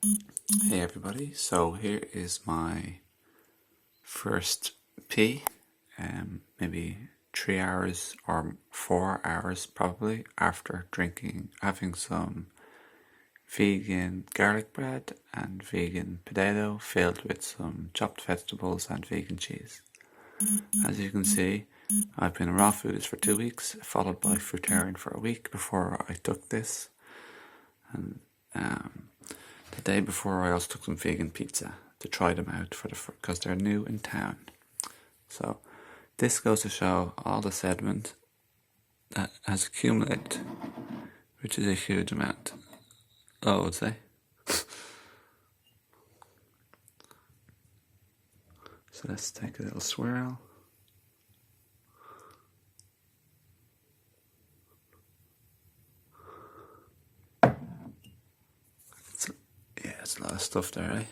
Hey everybody, so here is my first pee, maybe 3 hours or 4 hours probably after having some vegan garlic bread and vegan potato filled with some chopped vegetables and vegan cheese. As you can see, I've been raw foods for 2 weeks, followed by fruitarian for a week before I took this. And the day before I also took some vegan pizza to try them out because they're new in town. So this goes to show all the sediment that has accumulated, which is a huge amount, I would say. So let's take a little swirl. It's a lot of stuff there, eh?